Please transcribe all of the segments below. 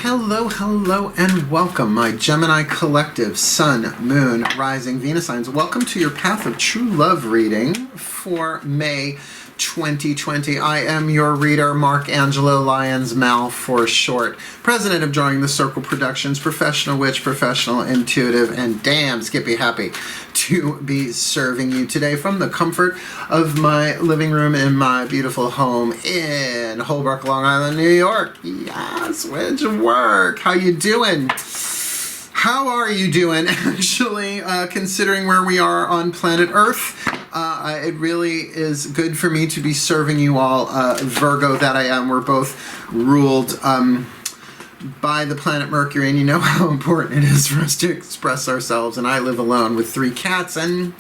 Hello, hello, and welcome, my Gemini collective, Sun, Moon, Rising, Venus signs. Welcome to your Path of True Love reading for May 2020. I am your reader, Mark Angelo, Lyons, Mal for short, president of Drawing the Circle Productions, professional witch, professional intuitive, and damn skippy happy to be serving you today from the comfort of my living room in my beautiful home in Holbrook, Long Island, New York. Yes, which work? How you doing? How are you doing, actually, considering where we are on planet Earth? It really is good for me to be serving you all, Virgo that I am. We're both ruled by the planet Mercury, and you know how important it is for us to express ourselves. And I live alone with 3 cats, and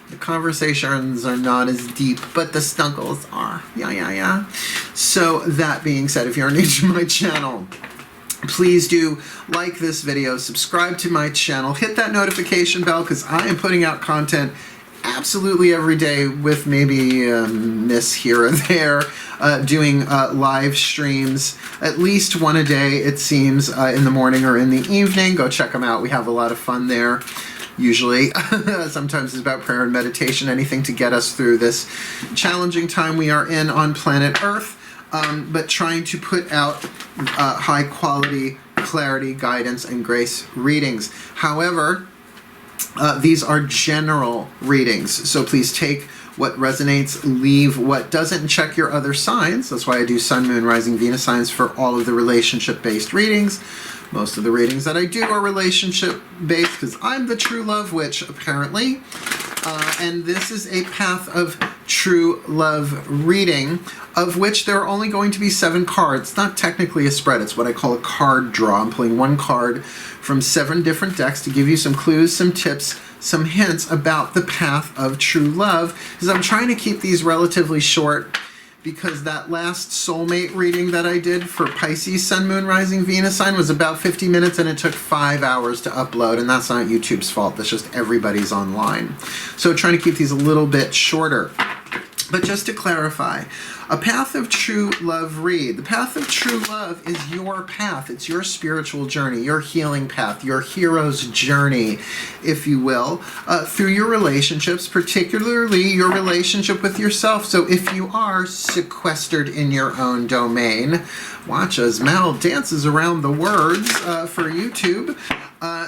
the conversations are not as deep, but the snuggles are. Yeah. So that being said, if you're new to my channel, please do like this video, subscribe to my channel, hit that notification bell, because I am putting out content absolutely every day, with maybe a miss here or there, doing live streams, at least one a day, it seems, in the morning or in the evening. Go check them out. We have a lot of fun there, usually. Sometimes it's about prayer and meditation, anything to get us through this challenging time we are in on planet Earth, but trying to put out high quality clarity, guidance, and grace readings. However, these are general readings, so please take what resonates, leave what doesn't, and check your other signs. That's why I do Sun, Moon, Rising, Venus signs for all of the relationship-based readings. Most of the readings that I do are relationship-based because I'm the true love witch, apparently. And this is a Path of True Love reading, of which there are only going to be 7 cards. It's not technically a spread. It's what I call a card draw. I'm pulling one card from 7 different decks to give you some clues, some tips, some hints about the Path of True Love, because I'm trying to keep these relatively short, because that last soulmate reading that I did for Pisces, Sun, Moon, Rising, Venus sign was about 50 minutes, and it took 5 hours to upload, and that's not YouTube's fault. That's just everybody's online. So trying to keep these a little bit shorter. But just to clarify, a Path of True Love read. The Path of True Love is your path. It's your spiritual journey, your healing path, your hero's journey, if you will, through your relationships, particularly your relationship with yourself. So if you are sequestered in your own domain, watch as Mal dances around the words for YouTube,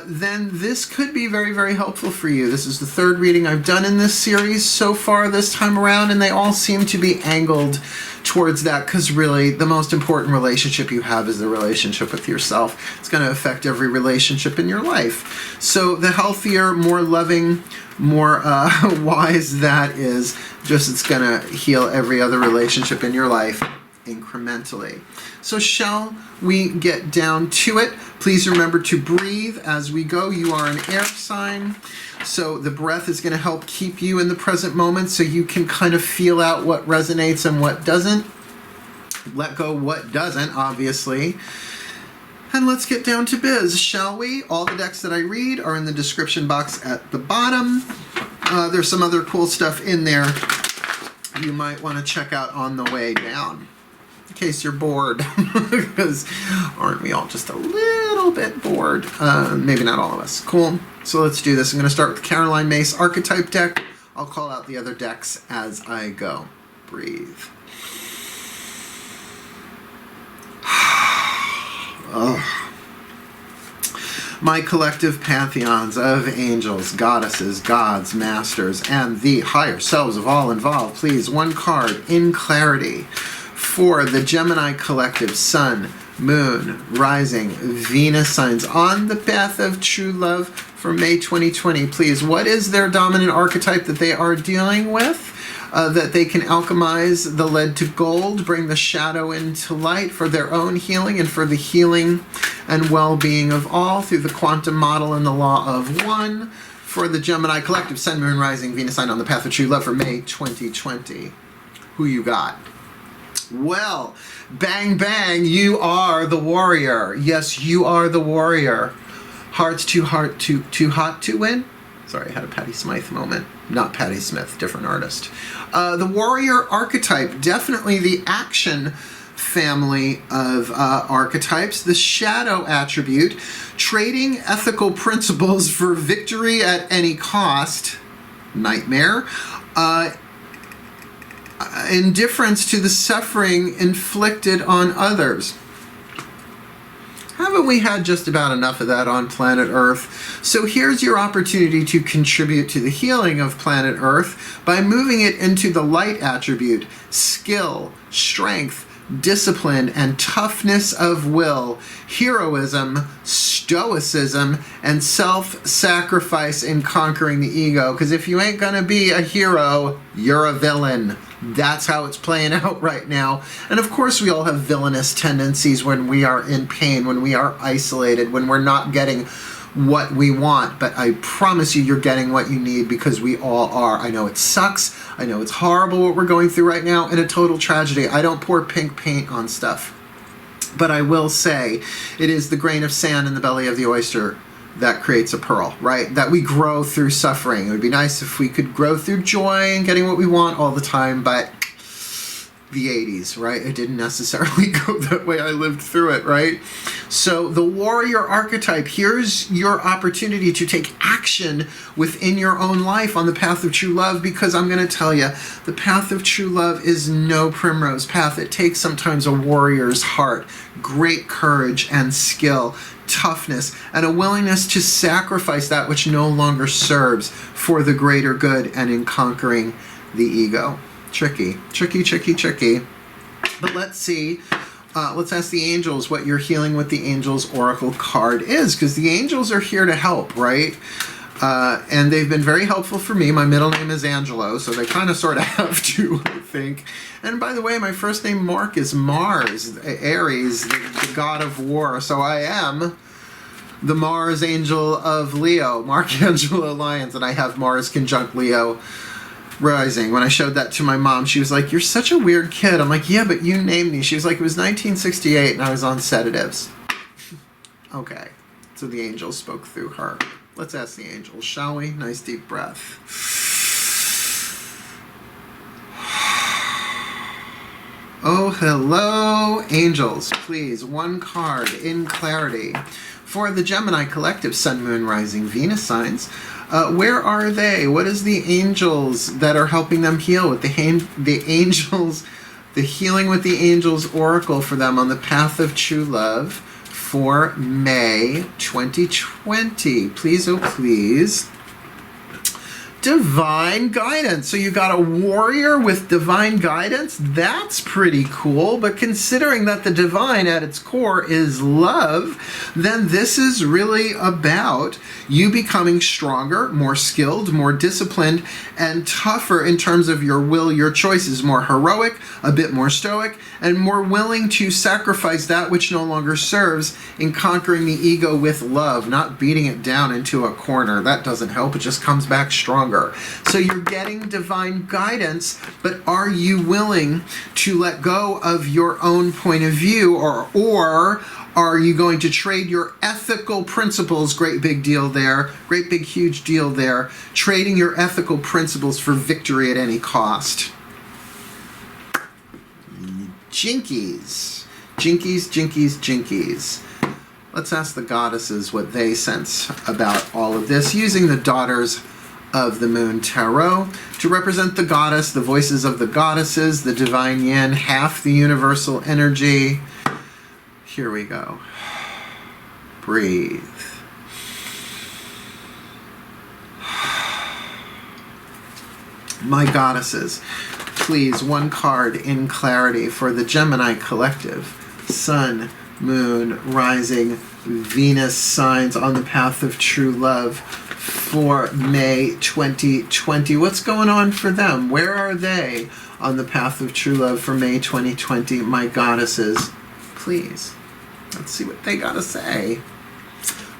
then this could be very, very helpful for you. This is the 3rd reading I've done in this series so far this time around, and they all seem to be angled towards that, because really the most important relationship you have is the relationship with yourself. It's going to affect every relationship in your life. So the healthier, more loving, more wise that is, just it's going to heal every other relationship in your life incrementally. So shall we get down to it? Please remember to breathe as we go. You are an air sign, so the breath is going to help keep you in the present moment, so you can kind of feel out what resonates and what doesn't. Let go what doesn't, obviously. And let's get down to biz, shall we? All the decks that I read are in the description box at the bottom. There's some other cool stuff in there you might want to check out on the way down, in case you're bored, because aren't we all just a little bit bored? Maybe not all of us. Cool. So let's do this. I'm going to start with the Caroline Mace archetype deck. I'll call out the other decks as I go. Breathe. Oh. My collective pantheons of angels, goddesses, gods, masters, and the higher selves of all involved, please, one card in clarity for the Gemini collective, Sun, Moon, Rising, Venus signs on the Path of True Love for May 2020. Please, what is their dominant archetype that they are dealing with? That they can alchemize the lead to gold, bring the shadow into light for their own healing and for the healing and well-being of all through the quantum model and the law of one for the Gemini collective, Sun, Moon, Rising, Venus sign on the Path of True Love for May 2020. Who you got? Well, bang, bang, you are the warrior. Yes, you are the warrior. Hearts too hot to win? Sorry, I had a Patti Smith moment. Not Patti Smith, different artist. The warrior archetype, definitely the action family of archetypes. The shadow attribute, trading ethical principles for victory at any cost, nightmare. Indifference to the suffering inflicted on others. Haven't we had just about enough of that on planet Earth? So here's your opportunity to contribute to the healing of planet Earth by moving it into the light attribute, skill, strength, discipline, and toughness of will, heroism, stoicism, and self-sacrifice in conquering the ego. Because if you ain't gonna be a hero, you're a villain. That's how it's playing out right now. And of course we all have villainous tendencies when we are in pain, when we are isolated, when we're not getting what we want. But I promise you, you're getting what you need, because we all are. I know it sucks. I know it's horrible what we're going through right now, and a total tragedy. I don't pour pink paint on stuff. But I will say, it is the grain of sand in the belly of the oyster that creates a pearl, right? That we grow through suffering. It would be nice if we could grow through joy and getting what we want all the time, but the 80s, right? It didn't necessarily go that way. I lived through it, right? So the warrior archetype, here's your opportunity to take action within your own life on the path of true love, because I'm going to tell you, the path of true love is no primrose path. It takes sometimes a warrior's heart, great courage and skill, toughness, and a willingness to sacrifice that which no longer serves for the greater good and in conquering the ego. Tricky, tricky, tricky, tricky. But let's see. Let's ask the angels what your healing with the angels oracle card is, because the angels are here to help, right? And they've been very helpful for me. My middle name is Angelo, so they kind of sort of have to, I think. And by the way, my first name, Mark, is Mars, Aries, the god of war. So I am the Mars angel of Leo, Mark Angelo Lyons, and I have Mars conjunct Leo rising. When I showed that to my mom, she was like, "You're such a weird kid." I'm like, "Yeah, but you named me." She was like, "It was 1968 and I was on sedatives." Okay, so the angels spoke through her. Let's ask the angels, shall we? Nice deep breath. Oh, hello, angels. Please, one card in clarity for the Gemini collective, Sun, Moon, Rising, Venus signs. Where are they? What is the angels that are helping them heal with the angels, the healing with the angels oracle for them on the path of true love for May 2020? Please, oh please. Divine guidance. So you got a warrior with divine guidance. That's pretty cool. But considering that the divine at its core is love, then this is really about you becoming stronger, more skilled, more disciplined, and tougher in terms of your will, your choices, more heroic, a bit more stoic, and more willing to sacrifice that which no longer serves in conquering the ego with love, not beating it down into a corner. That doesn't help. It just comes back stronger. So you're getting divine guidance, but are you willing to let go of your own point of view, or are you going to trade your ethical principles, great big deal there, great big huge deal there, trading your ethical principles for victory at any cost? Jinkies. Jinkies, jinkies, jinkies. Let's ask the goddesses what they sense about all of this, using the Daughters of the Moon Tarot to represent the goddess, the voices of the goddesses, the divine yin, half the universal energy. Here we go. Breathe. My goddesses, please, one card in clarity for the Gemini collective, Sun, Moon, Rising, Venus signs on the path of true love for May 2020. What's going on for them? Where are they on the path of true love for May 2020? My goddesses, please. Let's see what they gotta say.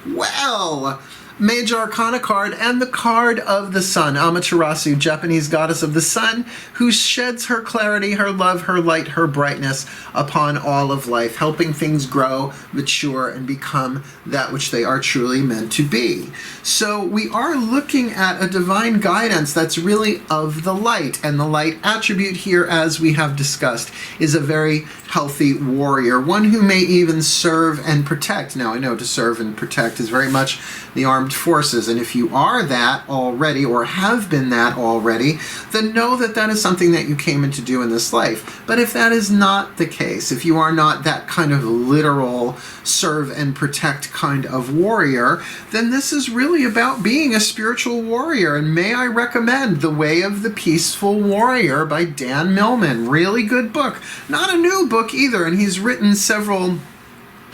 Well, Major Arcana card and the card of the sun, Amaterasu, Japanese goddess of the sun, who sheds her clarity, her love, her light, her brightness upon all of life, helping things grow, mature, and become that which they are truly meant to be. So we are looking at a divine guidance that's really of the light, and the light attribute here, as we have discussed, is a very healthy warrior, one who may even serve and protect. Now, I know to serve and protect is very much the armed forces, and if you are that already or have been that already, then know that that is something that you came in to do in this life. But if that is not the case, if you are not that kind of literal serve and protect kind of warrior, then this is really about being a spiritual warrior. And may I recommend The Way of the Peaceful Warrior by Dan Millman. Really good book. Not a new book either, and he's written several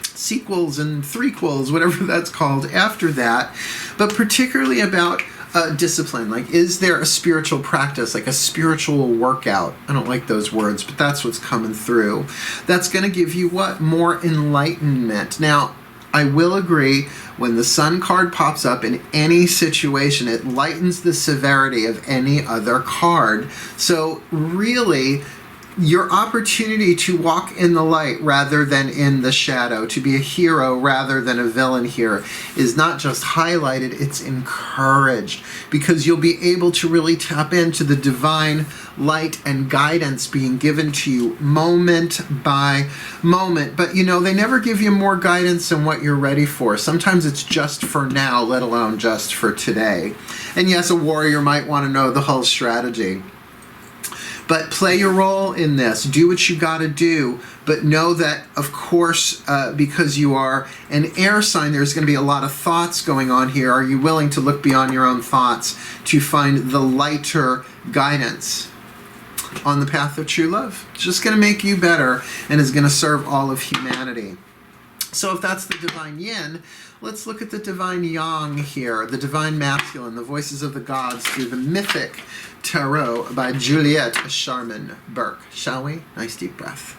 sequels and threequels, whatever that's called, after that, but particularly about discipline. Like, is there a spiritual practice, like a spiritual workout? I don't like those words, but that's what's coming through. That's going to give you what? More enlightenment. Now, I will agree, when the sun card pops up in any situation, it lightens the severity of any other card. So really, your opportunity to walk in the light rather than in the shadow, to be a hero rather than a villain here, is not just highlighted, it's encouraged, because you'll be able to really tap into the divine light and guidance being given to you moment by moment. But you know, they never give you more guidance than what you're ready for. Sometimes it's just for now, let alone just for today. And yes, a warrior might want to know the whole strategy. But play your role in this. Do what you got to do. But know that, of course, because you are an air sign, there's going to be a lot of thoughts going on here. Are you willing to look beyond your own thoughts to find the lighter guidance on the path of true love? It's just going to make you better and is going to serve all of humanity. So if that's the divine yin, let's look at the divine yang here, the divine masculine, the voices of the gods through the mythic tarot by Juliet Sharman Burke. Shall we? Nice deep breath.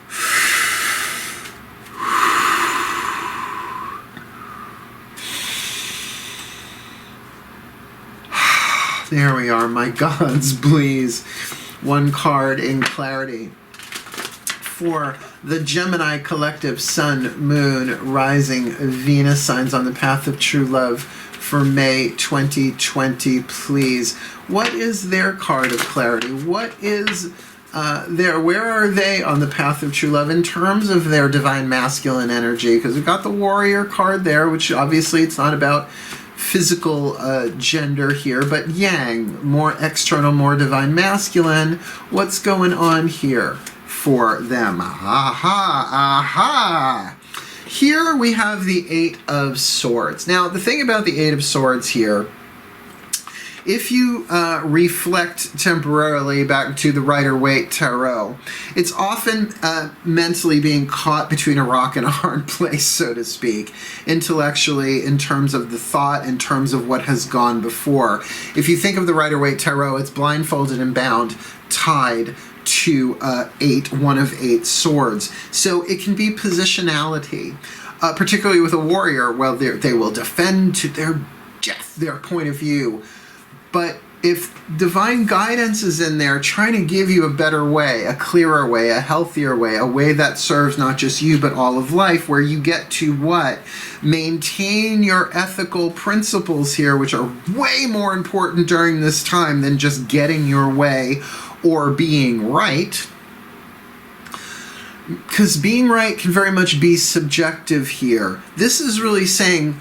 There we are, my gods, please. One card in clarity for the Gemini collective sun, moon, rising, Venus signs on the path of true love for May 2020, please. What is their card of clarity? What is where are they on the path of true love in terms of their divine masculine energy? Because we've got the warrior card there, which obviously it's not about physical gender here, but yang, more external, more divine masculine. What's going on here for them? Aha, aha. Here we have the Eight of Swords. Now, the thing about the Eight of Swords here, if you reflect temporarily back to the Rider-Waite Tarot, it's often mentally being caught between a rock and a hard place, so to speak, intellectually, in terms of the thought, in terms of what has gone before. If you think of the Rider-Waite Tarot, it's blindfolded and bound, tied to one of eight swords. So it can be positionality, particularly with a warrior. Well, they will defend to their death, their point of view. But if divine guidance is in there trying to give you a better way, a clearer way, a healthier way, a way that serves not just you but all of life, where you get to what? Maintain your ethical principles here, which are way more important during this time than just getting your way or being right. Because being right can very much be subjective here. This is really saying,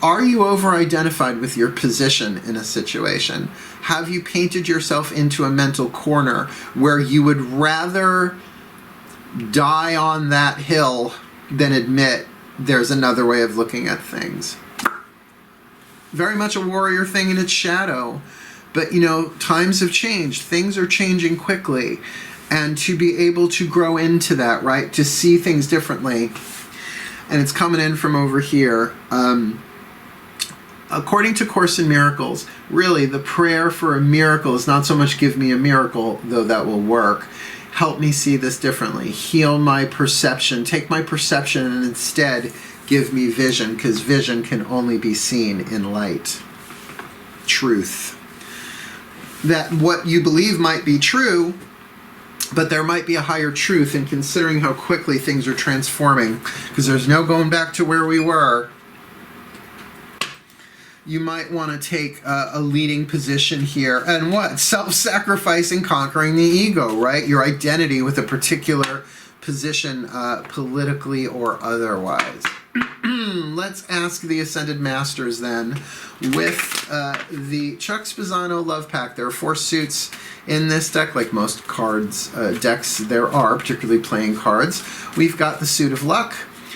are you over-identified with your position in a situation? Have you painted yourself into a mental corner where you would rather die on that hill than admit there's another way of looking at things? Very much a warrior thing in its shadow. But, you know, times have changed. Things are changing quickly. And to be able to grow into that, right? To see things differently. And it's coming in from over here. According to Course in Miracles, really the prayer for a miracle is not so much give me a miracle, though that will work. Help me see this differently. Heal my perception. Take my perception and instead Give me vision, because vision can only be seen in light. Truth. That what you believe might be true, but there might be a higher truth in considering how quickly things are transforming, because there's no going back to where we were. You might want to take a leading position here. And what? Self-sacrificing, conquering the ego, right? Your identity with a particular position, politically or otherwise. Let's ask the Ascended Masters then with the Chuck Spezzano Love Pack. There are 4 suits in this deck, like most cards decks there are, particularly playing cards. We've got the suit of luck,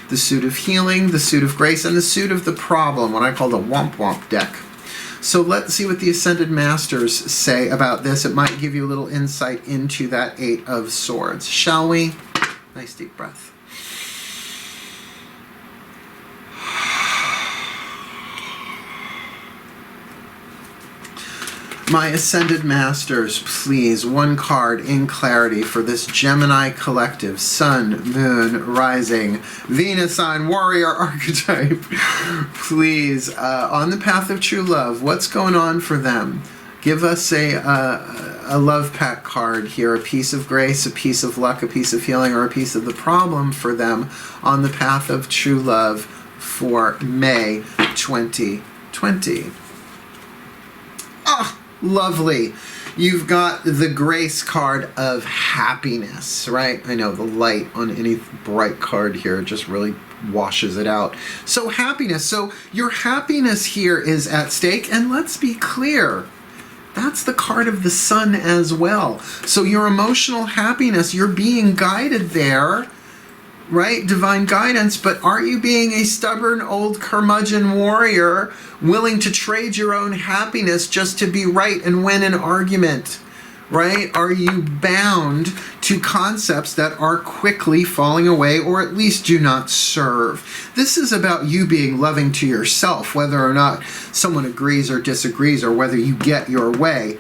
the suit of healing, the suit of grace, and the suit of the problem, what I call the Womp Womp deck. So let's see what the Ascended Masters say about this. It might give you a little insight into that 8 of Swords. Shall we? Nice deep breath. My Ascended Masters, please, 1 card in clarity for this Gemini collective, Sun, Moon, Rising, Venus sign, Warrior archetype. Please, on the path of true love, what's going on for them? Give us a love pack card here, a piece of grace, a piece of luck, a piece of healing, or a piece of the problem for them on the path of true love for May 2020. Ah! Lovely. You've got the grace card of happiness, right? I know the light on any bright card here just really washes it out. So happiness. So your happiness here is at stake. And let's be clear, that's the card of the Sun as well. So your emotional happiness, you're being guided there, right? Divine guidance. But are you being a stubborn old curmudgeon warrior willing to trade your own happiness just to be right and win an argument, right? Are you bound to concepts that are quickly falling away or at least do not serve? This is about you being loving to yourself, whether or not someone agrees or disagrees or whether you get your way.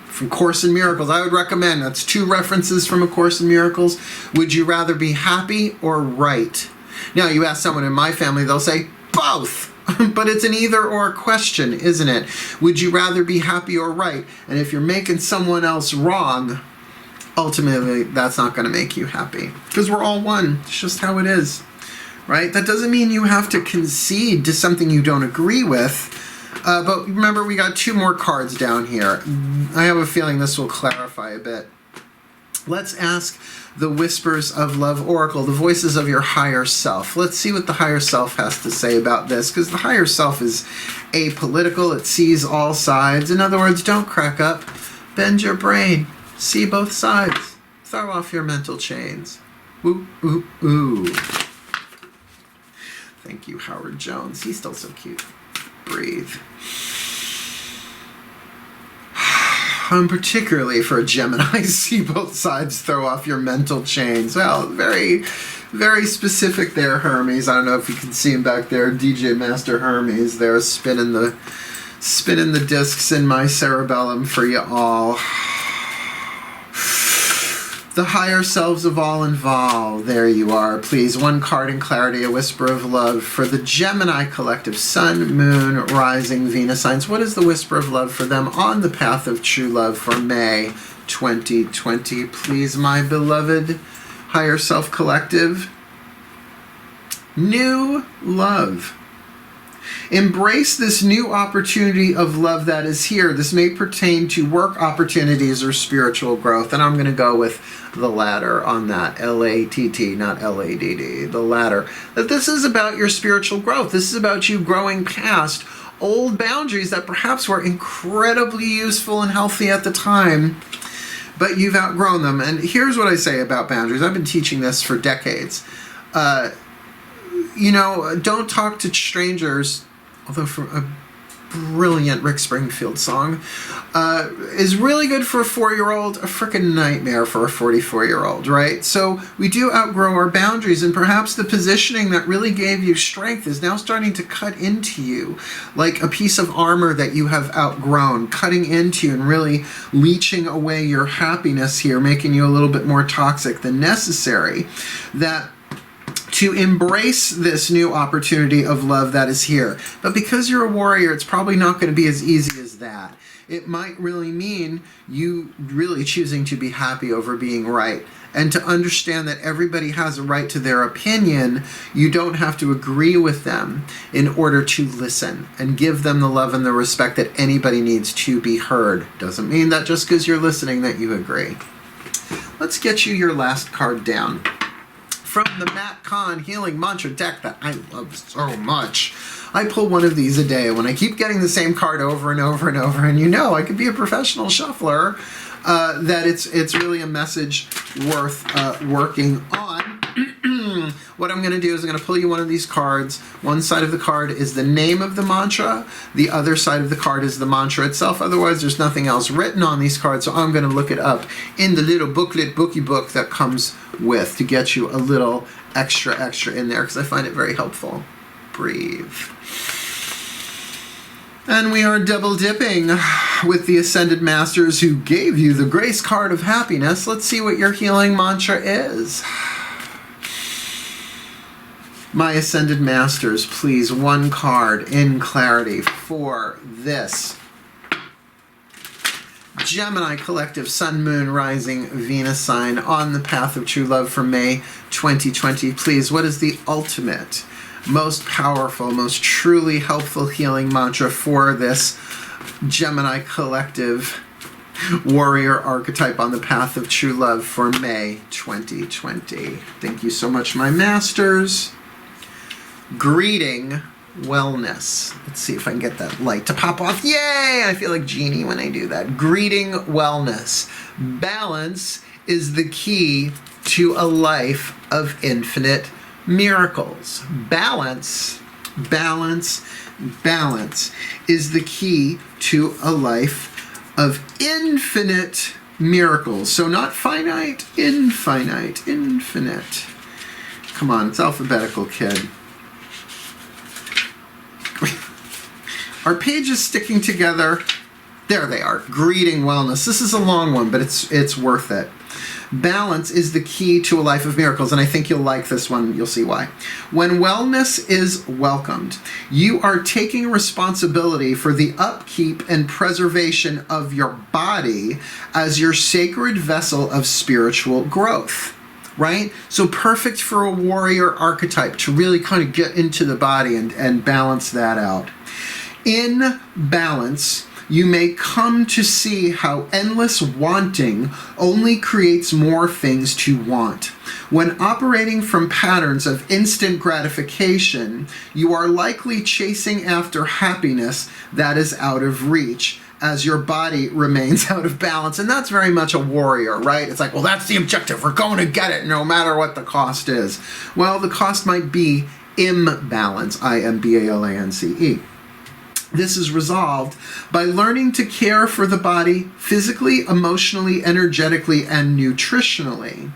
From Course in Miracles, I would recommend, that's 2 references from A Course in Miracles. Would you rather be happy or right? Now, you ask someone in my family, they'll say, both. But it's an either or question, isn't it? Would you rather be happy or right? And if you're making someone else wrong, ultimately that's not going to make you happy. Because we're all one. It's just how it is, right? That doesn't mean you have to concede to something you don't agree with. But remember, we got 2 more cards down here. I have a feeling this will clarify a bit. Let's ask the Whispers of Love Oracle, the voices of your higher self. Let's see what the higher self has to say about this, because the higher self is apolitical. It sees all sides. In other words, don't crack up. Bend your brain. See both sides. Throw off your mental chains. Ooh, ooh, ooh. Thank you, Howard Jones. He's still so cute. Breathe. Particularly for a Gemini, see both sides, throw off your mental chains. Well, very, very specific there, Hermes. I don't know if you can see him back there, DJ Master Hermes. There, spinning the discs in my cerebellum for you all. The higher selves of all involved. There you are. Please, 1 card in clarity, a whisper of love for the Gemini collective, Sun, Moon, Rising, Venus signs. What is the whisper of love for them on the path of true love for May 2020? Please, my beloved higher self collective. New love. Embrace this new opportunity of love that is here. This may pertain to work opportunities or spiritual growth. And I'm going to go with the latter on that. L-A-T-T, not L-A-D-D. The latter. That this is about your spiritual growth. This is about you growing past old boundaries that perhaps were incredibly useful and healthy at the time, but you've outgrown them. And here's what I say about boundaries. I've been teaching this for decades. Don't talk to strangers, although from a brilliant Rick Springfield song, is really good for a 4-year-old, a frickin' nightmare for a 44-year-old, right? So we do outgrow our boundaries, and perhaps the positioning that really gave you strength is now starting to cut into you, like a piece of armor that you have outgrown, cutting into you and really leeching away your happiness here, making you a little bit more toxic than necessary. That to embrace this new opportunity of love that is here. But because you're a warrior, it's probably not going to be as easy as that. It might really mean you really choosing to be happy over being right, and to understand that everybody has a right to their opinion. You don't have to agree with them in order to listen and give them the love and the respect that anybody needs to be heard. Doesn't mean that just because you're listening that you agree. Let's get you your last card down. From the Matt Kahn Healing Mantra deck that I love so much. I pull one of these a day when I keep getting the same card over and over and over, and you know I could be a professional shuffler, that it's really a message worth working on. What I'm going to do is I'm going to pull you one of these cards. One side of the card is the name of the mantra. The other side of the card is the mantra itself. Otherwise, there's nothing else written on these cards, so I'm going to look it up in the little booklet, bookie book that comes with to get you a little extra in there, because I find it very helpful. Breathe. And we are double dipping with the Ascended Masters who gave you the Grace card of happiness. Let's see what your healing mantra is. My Ascended Masters, please, one card in clarity for this Gemini Collective Sun, Moon, Rising, Venus sign on the path of true love for May 2020. Please, what is the ultimate, most powerful, most truly helpful healing mantra for this Gemini Collective warrior archetype on the path of true love for May 2020? Thank you so much, my masters. Greeting wellness. Let's see if I can get that light to pop off. Yay! I feel like Genie when I do that. Greeting wellness. Balance is the key to a life of infinite miracles. Balance is the key to a life of infinite miracles. So not finite, infinite. Come on, it's alphabetical, kid. Our pages sticking together. There they are. Greeting wellness. This is a long one, but it's worth it. Balance is the key to a life of miracles, and I think you'll like this one. You'll see why. When wellness is welcomed, you are taking responsibility for the upkeep and preservation of your body as your sacred vessel of spiritual growth. Right? So perfect for a warrior archetype to really kind of get into the body and balance that out. In balance, you may come to see how endless wanting only creates more things to want. When operating from patterns of instant gratification, you are likely chasing after happiness that is out of reach, as your body remains out of balance. And that's very much a warrior, right? It's like, well, that's the objective. We're going to get it no matter what the cost is. Well, the cost might be imbalance, IMBALANCE. This is resolved by learning to care for the body physically, emotionally, energetically, and nutritionally.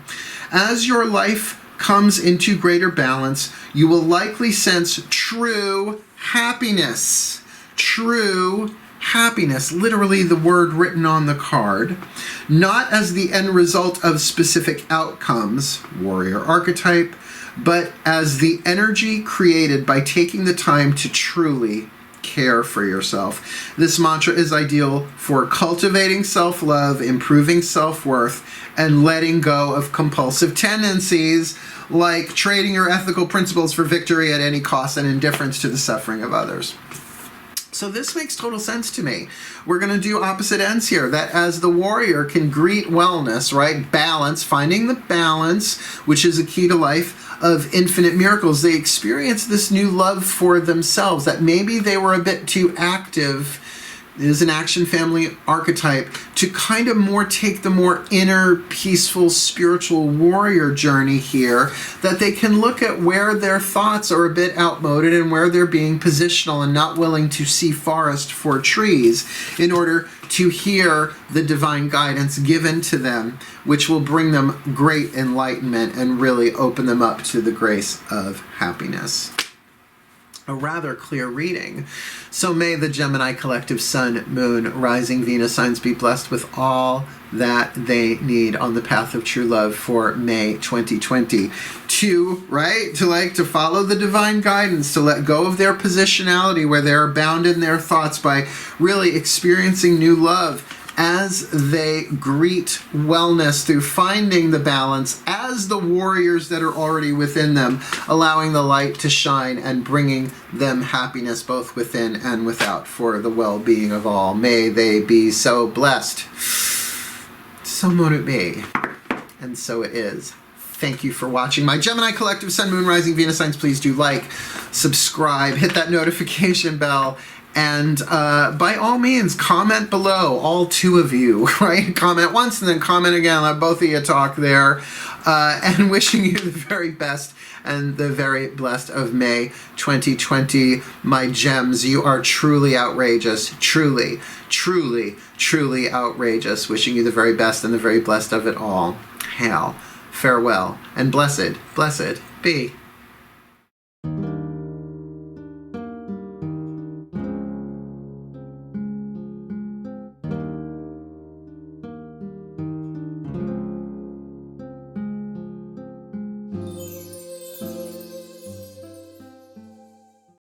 As your life comes into greater balance, you will likely sense true happiness. True happiness, literally the word written on the card, not as the end result of specific outcomes, warrior archetype, but as the energy created by taking the time to truly care for yourself. This mantra is ideal for cultivating self-love, improving self-worth, and letting go of compulsive tendencies like trading your ethical principles for victory at any cost and indifference to the suffering of others. So this makes total sense to me. We're going to do opposite ends here, that as the warrior can greet wellness, right? Balance, finding the balance, which is a key to life of infinite miracles. They experience this new love for themselves, that maybe they were a bit too active. It is an action family archetype to kind of more take the more inner, peaceful, spiritual warrior journey here, that they can look at where their thoughts are a bit outmoded and where they're being positional and not willing to see forest for trees in order to hear the divine guidance given to them, which will bring them great enlightenment and really open them up to the grace of happiness. a rather clear reading. So may the Gemini collective Sun, Moon, Rising, Venus signs be blessed with all that they need on the path of true love for May 2020. To follow the divine guidance, to let go of their positionality where they're bound in their thoughts by really experiencing new love as they greet wellness through finding the balance as the warriors that are already within them, allowing the light to shine and bringing them happiness both within and without for the well-being of all. May they be so blessed. So mote it be. And so it is. Thank you for watching my Gemini collective Sun, Moon, Rising, Venus signs. Please do like, subscribe, hit that notification bell, and by all means, comment below, all two of you, right? Comment once and then comment again. Let both of you talk there. And wishing you the very best and the very blessed of May 2020. My gems, you are truly outrageous. Truly, truly, truly outrageous. Wishing you the very best and the very blessed of it all. Hail, farewell, and blessed, blessed be.